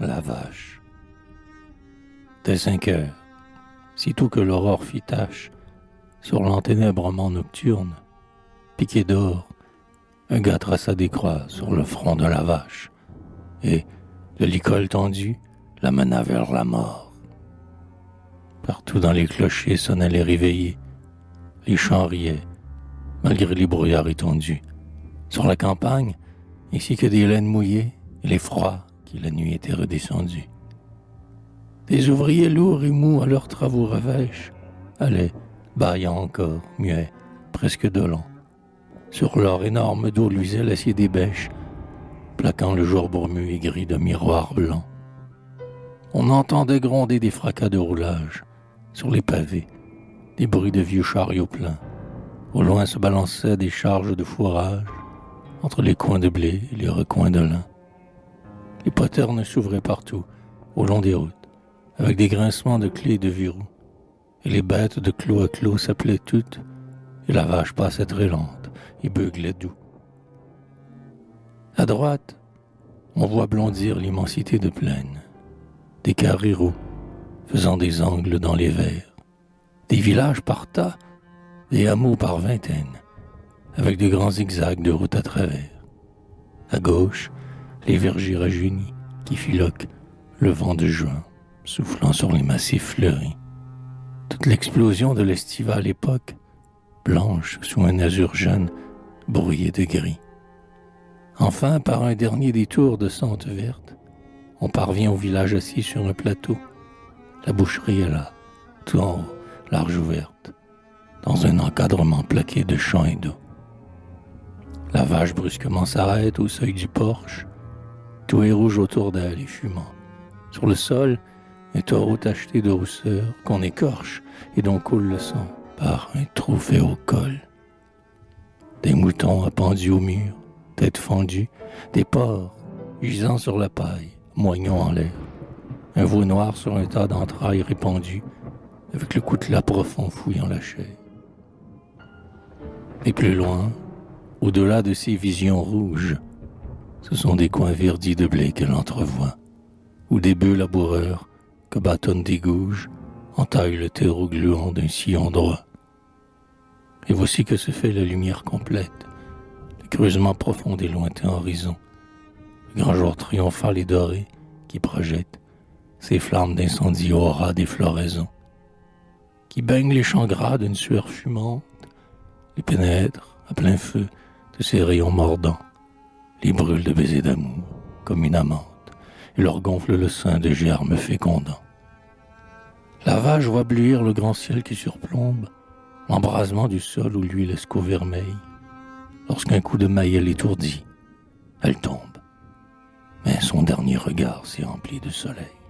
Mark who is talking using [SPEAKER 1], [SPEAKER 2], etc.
[SPEAKER 1] la vache. Dès 5 heures, sitôt que l'aurore fit tache sur l'enténèbrement nocturne, piqué d'or, un gars traça des croix sur le front de la vache, et, de l'icole tendue, la mena vers la mort. Partout dans les clochers sonnaient les réveillés, les chants riaient, malgré les brouillards étendus. Sur la campagne, ainsi que des laines mouillées et les froids qui la nuit étaient redescendus. Des ouvriers lourds et mous à leurs travaux revêches allaient, bâillant encore, muets, presque dolents. Sur leur énorme dos luisait l'acier des bêches, plaquant le jour brumeux et gris de miroirs blancs. On entendait gronder des fracas de roulage sur les pavés, des bruits de vieux chariots pleins. Au loin se balançaient des charges de fourrage entre les coins de blé et les recoins de lin. Les poternes s'ouvraient partout, au long des routes, avec des grincements de clés et de verrous. Et les bêtes de clos à clos s'appelaient toutes, et la vache passait très lente et beuglait doux. À droite, on voit blondir l'immensité de plaine, des carrés roux faisant des angles dans les verts, des villages par tas, des hameaux par vingtaines, avec de grands zigzags de routes à travers. À gauche, les vergers rajeunis qui filoquent le vent de juin, soufflant sur les massifs fleuris. Toute l'explosion de l'estivale époque, blanche sous un azur jeune, brouillé de gris. Enfin, par un dernier détour de sente verte, on parvient au village assis sur un plateau. La boucherie est là, tout en haut, large ouverte, dans un encadrement plaqué de champs et d'eau. La vache brusquement s'arrête au seuil du porche. Tout est rouge autour d'elle et fumant. Sur le sol, un taureau tacheté de rousseur qu'on écorche et dont coule le sang par un trou fait au col. Des moutons appendus au mur, tête fendue, des porcs gisant sur la paille, moignons en l'air. Un veau noir sur un tas d'entrailles répandues, avec le coutelas profond fouillant la chair. Et plus loin, au-delà de ces visions rouges, ce sont des coins verdis de blé qu'elle entrevoit, où des bœufs laboureurs que bâtonnent des gouges entaillent le terreau gluant d'un sillon droit. Et voici que se fait la lumière complète, le creusement profond des lointains horizons, le grand jour triomphal et doré qui projette ses flammes d'incendie au ras des floraisons, qui baigne les champs gras d'une sueur fumante, les pénètre à plein feu de ses rayons mordants, les brûle de baisers d'amour comme une amante et leur gonfle le sein de germes fécondants. La vache voit bleuir le grand ciel qui surplombe l'embrasement du sol où l'huile escaut vermeille. Lorsqu'un coup de maille l'étourdit, elle tombe, mais son dernier regard s'est rempli de soleil.